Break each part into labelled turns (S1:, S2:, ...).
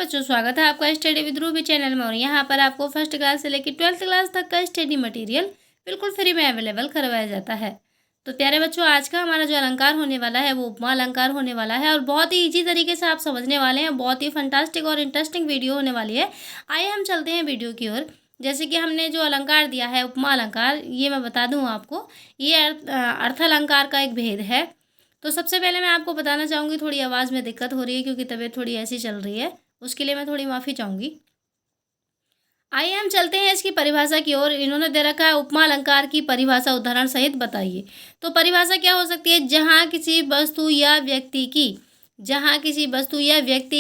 S1: बच्चों, स्वागत है आपका स्टडी विद रूबी चैनल में। और यहाँ पर आपको फर्स्ट क्लास से लेकर 12th क्लास तक का स्टडी मटेरियल बिल्कुल फ्री में अवेलेबल करवाया जाता है। तो प्यारे बच्चों, आज का हमारा जो अलंकार होने वाला है वो उपमा अलंकार होने वाला है और बहुत ही ईजी तरीके से आप समझने वाले हैं। बहुत ही फंटास्टिक और इंटरेस्टिंग वीडियो होने वाली है। आइए हम चलते हैं वीडियो की ओर। जैसे कि हमने जो अलंकार दिया है उपमा अलंकार, ये मैं बता दूँ आपको, ये अर्थ अलंकार का एक भेद है। तो सबसे पहले मैं आपको बताना चाहूँगी, थोड़ी आवाज़ में दिक्कत हो रही है क्योंकि तबीयत थोड़ी ऐसी चल रही है, उसके लिए मैं थोड़ी माफ़ी चाहूँगी। आइए हम चलते हैं इसकी परिभाषा की ओर। इन्होंने दे रखा है उपमा अलंकार की परिभाषा उदाहरण सहित बताइए। तो परिभाषा क्या हो सकती है? जहाँ किसी वस्तु या व्यक्ति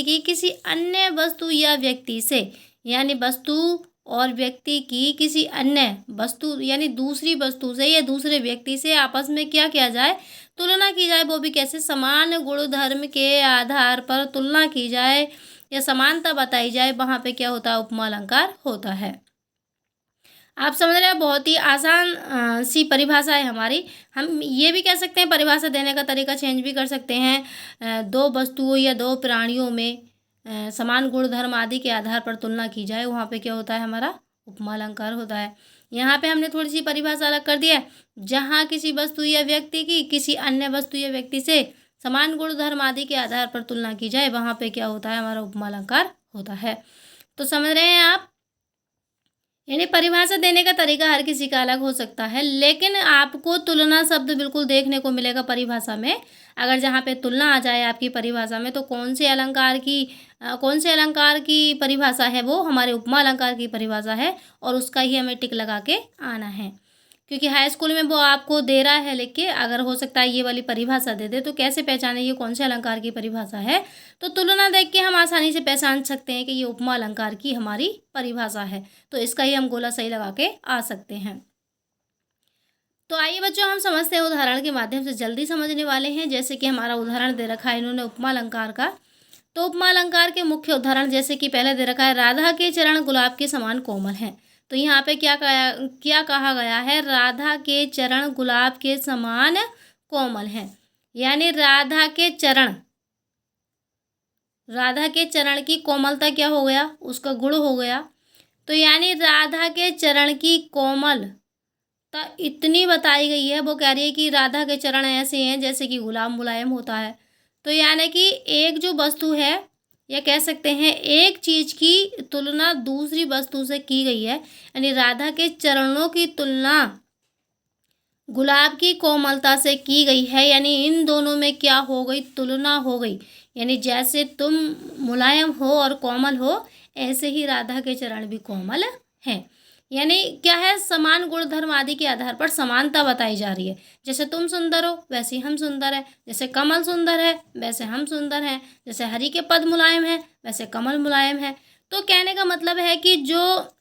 S1: की किसी अन्य वस्तु या व्यक्ति से, यानी वस्तु और व्यक्ति की किसी अन्य वस्तु यानी दूसरी वस्तु से या दूसरे व्यक्ति से आपस में क्या किया जाए? तुलना की जाए। वो भी कैसे? समान गुण धर्म के आधार पर तुलना की जाए या समानता बताई जाए, वहाँ पे क्या होता है? उपमा अलंकार होता है। आप समझ रहे हैं, बहुत ही आसान सी परिभाषा है हमारी। हम ये भी कह सकते हैं, परिभाषा देने का तरीका चेंज भी कर सकते हैं। दो वस्तुओं या दो प्राणियों में समान गुण धर्म आदि के आधार पर तुलना की जाए, वहाँ पे क्या होता है? हमारा उपमा अलंकार होता है। यहाँ पे हमने थोड़ी सी परिभाषा अलग कर दिया है। जहाँ किसी वस्तु या व्यक्ति की किसी अन्य वस्तु या व्यक्ति से समान गुण धर्म आदि के आधार पर तुलना की जाए, वहाँ पे क्या होता है? हमारा उपमा अलंकार होता है। तो समझ रहे हैं आप? यानी परिभाषा देने का तरीका हर किसी का अलग हो सकता है, लेकिन आपको तुलना शब्द बिल्कुल देखने को मिलेगा परिभाषा में। अगर जहाँ पे तुलना आ जाए आपकी परिभाषा में, तो कौन से अलंकार की परिभाषा है? वो हमारे उपमा अलंकार की परिभाषा है और उसका ही हमें टिक लगा के आना है। क्योंकि हाई स्कूल में वो आपको दे रहा है लिख के, अगर हो सकता है ये वाली परिभाषा दे दे, तो कैसे पहचाने ये कौन से अलंकार की परिभाषा है? तो तुलना देख के हम आसानी से पहचान सकते हैं कि ये उपमा अलंकार की हमारी परिभाषा है। तो इसका ही हम गोला सही लगा के आ सकते हैं। तो आइए बच्चों, हम समझते हैं उदाहरण के माध्यम से, जल्दी समझने वाले हैं। जैसे कि हमारा उदाहरण दे रखा है इन्होंने उपमा अलंकार का। तो उपमा अलंकार के मुख्य उदाहरण, जैसे कि पहले दे रखा है, राधा के चरण गुलाब के समान कोमल हैं। तो यहाँ पे क्या कहा गया है? राधा के चरण गुलाब के समान कोमल हैं। यानी राधा के चरण की कोमलता क्या हो गया? उसका गुण हो गया। तो यानी राधा के चरण की कोमलता इतनी बताई गई है। वो कह रही है कि राधा के चरण ऐसे हैं जैसे कि गुलाब मुलायम होता है। तो यानी कि एक जो वस्तु है, या कह सकते हैं एक चीज़ की तुलना दूसरी वस्तु से की गई है। यानी राधा के चरणों की तुलना गुलाब की कोमलता से की गई है। यानी इन दोनों में क्या हो गई? तुलना हो गई। यानी जैसे तुम मुलायम हो और कोमल हो, ऐसे ही राधा के चरण भी कोमल हैं। यानी क्या है? समान गुण धर्म आदि के आधार पर समानता बताई जा रही है। जैसे तुम सुंदर हो वैसे हम सुंदर है, जैसे कमल सुंदर है वैसे हम सुंदर हैं, जैसे हरि के पद मुलायम है वैसे कमल मुलायम है। तो कहने का मतलब है कि जो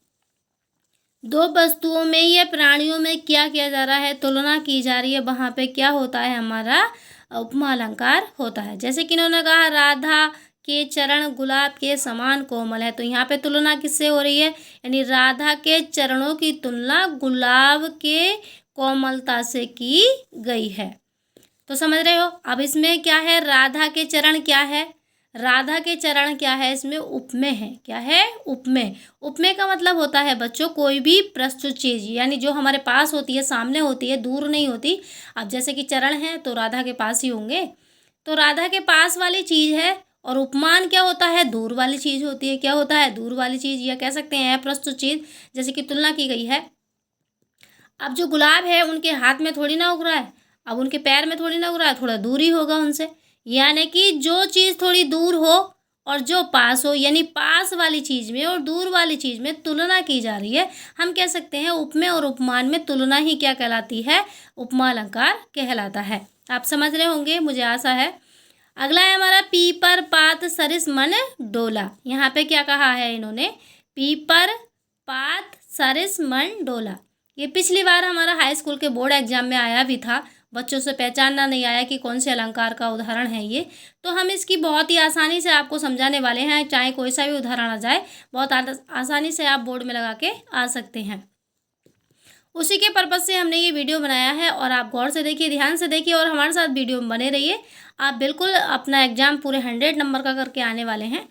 S1: दो वस्तुओं में या प्राणियों में क्या किया जा रहा है? तुलना की जा रही है, वहाँ पे क्या होता है? हमारा उपमा अलंकार होता है। जैसे कि इन्होंने कहा राधा के चरण गुलाब के समान कोमल है, तो यहाँ पे तुलना किससे हो रही है? यानी राधा के चरणों की तुलना गुलाब के कोमलता से की गई है। तो समझ रहे हो? अब इसमें क्या है? राधा के चरण क्या है? राधा के चरण क्या है? इसमें उपमेय है। क्या है? उपमेय। उपमेय का मतलब होता है बच्चों, कोई भी प्रस्तुत चीज़, यानी जो हमारे पास होती है, सामने होती है, दूर नहीं होती। अब जैसे कि चरण है तो राधा के पास ही होंगे, तो राधा के पास वाली चीज़ है। और उपमान क्या होता है? दूर वाली चीज़ होती है। क्या होता है? दूर वाली चीज़, या कह सकते हैं अप्रस्तुत चीज़। जैसे कि तुलना की गई है। अब जो गुलाब है उनके हाथ में थोड़ी ना उग रहा है, अब उनके पैर में थोड़ी ना उग रहा है, थोड़ा दूर ही होगा उनसे। यानी कि जो चीज़ थोड़ी दूर हो और जो पास हो, यानी पास वाली चीज़ में और दूर वाली चीज़ में तुलना की जा रही है, हम कह सकते हैं उपमेय और उपमान में तुलना ही क्या कहलाती है? उपमा अलंकार कहलाता है। आप समझ रहे होंगे, मुझे आशा है। अगला है हमारा पीपर पात सरिस मन डोला। यहाँ पे क्या कहा है इन्होंने? पीपर पात सरिस मन डोला। ये पिछली बार हमारा हाई स्कूल के बोर्ड एग्जाम में आया भी था। बच्चों से पहचानना नहीं आया कि कौन से अलंकार का उदाहरण है ये। तो हम इसकी बहुत ही आसानी से आपको समझाने वाले हैं, चाहे कोई सा भी उदाहरण आ जाए, बहुत आसानी से आप बोर्ड में लगा के आ सकते हैं। उसी के पर्पज़ से हमने ये वीडियो बनाया है और आप गौर से देखिए, ध्यान से देखिए और हमारे साथ वीडियो में बने रहिए। आप बिल्कुल अपना एग्ज़ाम पूरे 100 नंबर का करके आने वाले हैं।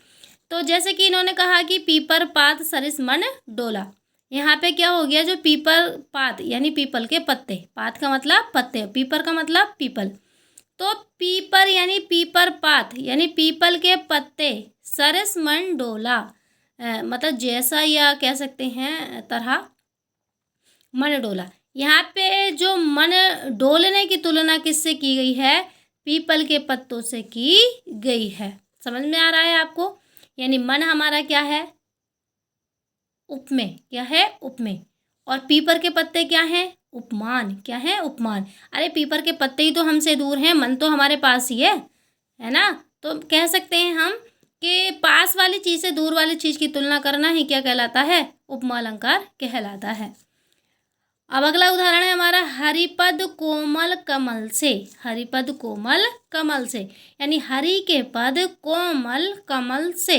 S1: तो जैसे कि इन्होंने कहा कि पीपर पात सरिस मन डोला, यहाँ पे क्या हो गया, जो पीपर पात यानी पीपल के पत्ते, पात का मतलब पत्ते, पीपर का मतलब पीपल, तो पीपर यानी पीपर पात यानी पीपल के पत्ते, सरस मन डोला मतलब जैसा या कह सकते हैं तरह, मन डोला। यहाँ पे जो मन डोलने की तुलना किससे की गई है, पीपल के पत्तों से की गई है। समझ में आ रहा है आपको? यानी मन हमारा क्या है, उपमेय, क्या है, उपमेय, और पीपर के पत्ते क्या हैं, उपमान, क्या है, उपमान। अरे पीपर के पत्ते ही तो हमसे दूर हैं, मन तो हमारे पास ही है ना। तो कह सकते हैं हम कि पास वाली चीज़ से दूर वाली चीज़ की तुलना करना ही क्या कहलाता है, उपमा अलंकार कहलाता है। अब अगला उदाहरण है हमारा, हरिपद कोमल कमल से, हरिपद कोमल कमल से, यानी हरि के पद कोमल कमल से,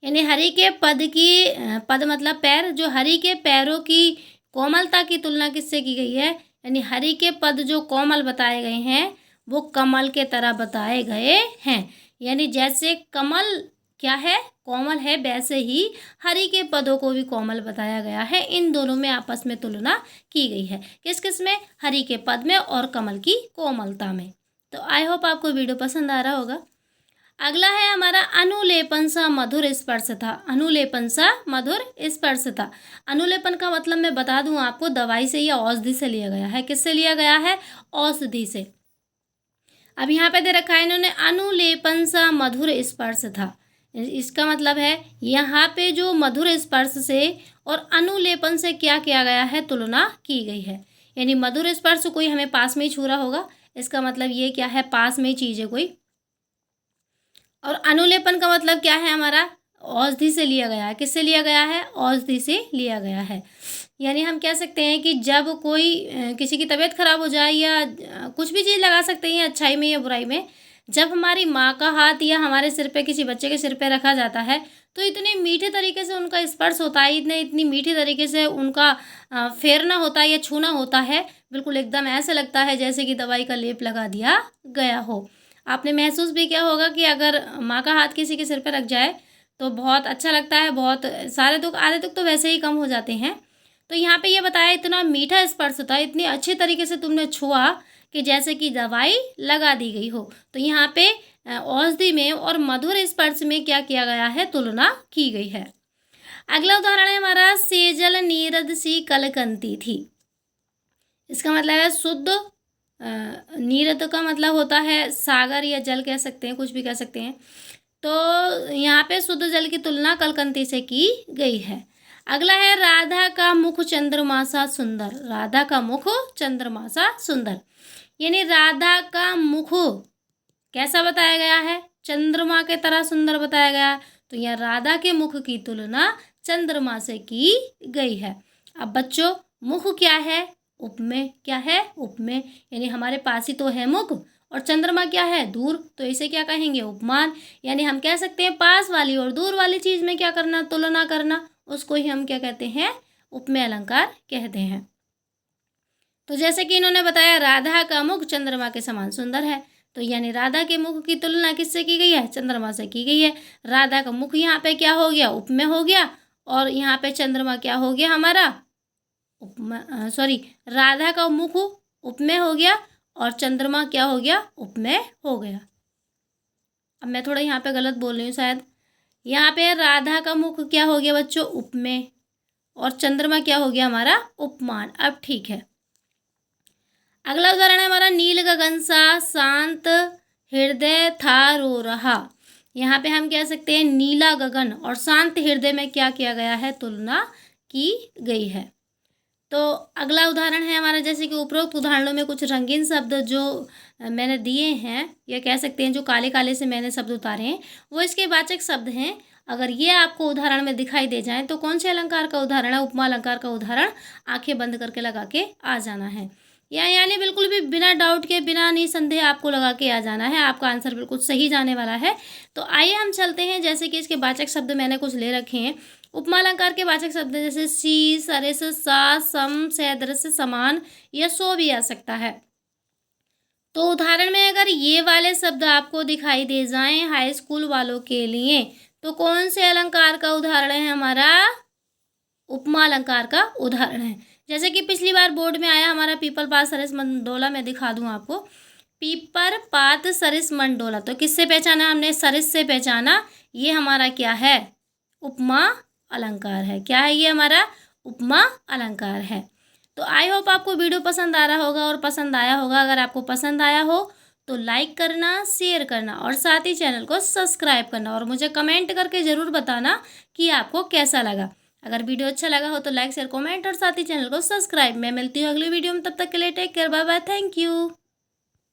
S1: यानी हरि के पद की पद मतलब पैर, जो हरि के पैरों की कोमलता की तुलना किससे की गई है, यानी हरि के पद जो कोमल बताए गए हैं वो कमल के तरह बताए गए हैं। यानी जैसे कमल क्या है, कोमल है, वैसे ही हरि के पदों को भी कोमल बताया गया है। इन दोनों में आपस में तुलना की गई है, किस किस में, हरि के पद में और कमल की कोमलता में। तो आई होप आपको वीडियो पसंद आ रहा होगा। अगला है हमारा, अनुलेपन सा मधुर स्पर्श था, अनुलेपन सा मधुर स्पर्श था। अनुलेपन का मतलब मैं बता दूं आपको, दवाई से या औषधि से लिया गया है। किससे लिया गया है, औषधि से। अब यहाँ पे दे रखा है इन्होंने, अनुलेपन सा मधुर स्पर्श था। इसका मतलब है यहाँ पे जो मधुर स्पर्श से और अनुलेपन से क्या किया गया है, तुलना की गई है। यानी मधुर स्पर्श कोई हमें पास में ही छू रहा होगा, इसका मतलब ये क्या है, पास में ही चीज़ है कोई। और अनुलेपन का मतलब क्या है हमारा, औषधि से लिया गया है। किससे लिया गया है, औषधि से लिया गया है। यानी हम कह सकते हैं कि जब कोई किसी की तबीयत खराब हो जाए या कुछ भी चीज़ लगा सकते हैं, अच्छाई में या बुराई में, जब हमारी माँ का हाथ या हमारे सिर पे, किसी बच्चे के सिर पे रखा जाता है तो इतने मीठे तरीके से उनका स्पर्श होता है, इतनी मीठी तरीके से उनका फेरना होता है या छूना होता है, बिल्कुल एकदम ऐसे लगता है जैसे कि दवाई का लेप लगा दिया गया हो। आपने महसूस भी किया होगा कि अगर माँ का हाथ किसी के सिर पर रख जाए तो बहुत अच्छा लगता है, बहुत सारे दुख, आधे दुख तो वैसे ही कम हो जाते हैं। तो यहाँ पे ये बताया, इतना मीठा स्पर्श था, इतनी अच्छे तरीके से तुमने छुआ कि जैसे कि दवाई लगा दी गई हो। तो यहाँ पे औषधि में और मधुर स्पर्श में क्या किया गया है, तुलना की गई है। अगला उदाहरण है हमारा, सेजल नीरद सी कलकंती थी। इसका मतलब है शुद्ध, नीरद का मतलब होता है सागर या जल कह सकते हैं, कुछ भी कह सकते हैं। तो यहाँ पे शुद्ध जल की तुलना कलकंती से की गई है। अगला है, राधा का मुख चंद्रमा सा सुंदर, राधा का मुख चंद्रमा सा सुंदर, यानी राधा का मुख कैसा बताया गया है, चंद्रमा के तरह सुंदर बताया गया है। तो यह राधा के मुख की तुलना चंद्रमा से की गई है। अब बच्चों, मुख क्या है, उपमेय, क्या है, उपमेय, यानी हमारे पास ही तो है मुख, और चंद्रमा क्या है, दूर, तो इसे क्या कहेंगे, उपमान। यानी हम कह सकते हैं पास वाली और दूर वाली चीज़ में क्या करना, तुलना करना, उसको ही हम क्या कहते हैं, उपमेय अलंकार कहते हैं। तो जैसे कि इन्होंने बताया, राधा का मुख चंद्रमा के समान सुंदर है, तो यानी राधा के मुख की तुलना किससे की गई है, चंद्रमा से की गई है। राधा का मुख यहाँ पे क्या हो गया, उपमेय हो गया, और यहाँ पे चंद्रमा क्या हो गया हमारा, राधा का मुख उपमेय हो गया और चंद्रमा क्या हो गया, उपमेय हो गया। अब मैं थोड़ा यहाँ पे गलत बोल रही हूँ शायद, यहाँ पे राधा का मुख क्या हो गया बच्चों, उपमेय, और चंद्रमा क्या हो गया हमारा, उपमान। अब ठीक है, अगला उदाहरण है हमारा, नील गगन सा शांत हृदय था रो रहा। यहाँ पे हम कह सकते हैं नीला गगन और शांत हृदय में क्या किया गया है, तुलना की गई है। तो अगला उदाहरण है हमारा, जैसे कि उपरोक्त उदाहरणों में कुछ रंगीन शब्द जो मैंने दिए हैं, या कह सकते हैं जो काले काले से मैंने शब्द उतारे हैं, वो इसके वाचक शब्द हैं। अगर ये आपको उदाहरण में दिखाई दे जाएं तो कौन से अलंकार का उदाहरण है, उपमा अलंकार का उदाहरण आंखें बंद करके लगा के आ जाना है, या यानी बिल्कुल भी बिना डाउट के, बिना निसंदेह आपको लगा के आ जाना है, आपका आंसर बिल्कुल सही जाने वाला है। तो आइए हम चलते हैं, जैसे कि इसके वाचक शब्द मैंने कुछ ले रखे हैं। उपमा अलंकार के वाचक शब्द जैसे सी, सरिस, सा, सम, सदृश, समान, या सो भी आ सकता है। तो उदाहरण में अगर ये वाले शब्द आपको दिखाई दे जाएं हाई स्कूल वालों के लिए, तो कौन से अलंकार का उदाहरण है हमारा? उपमा अलंकार का उदाहरण है। जैसे कि पिछली बार बोर्ड में आया हमारा पीपल पात सरिस मंडोला, मैं दिखा दूं आपको। पीपर पात सरिस मंडोला, तो किससे पहचाना हमने? सरिस से पहचाना। ये हमारा क्या है? उपमा अलंकार है। क्या है ये? हमारा उपमा अलंकार है। तो आई होप आपको वीडियो पसंद आ रहा होगा और पसंद आया होगा। अगर आपको पसंद आया हो तो लाइक करना, शेयर करना और साथ ही चैनल को सब्सक्राइब करना, और मुझे कमेंट करके ज़रूर बताना कि आपको कैसा लगा। अगर वीडियो अच्छा लगा हो तो लाइक शेयर कमेंट और साथ ही चैनल को सब्सक्राइब। मैं मिलती हूँ अगली वीडियो में, तब तक के लिए take care, bye bye, thank you.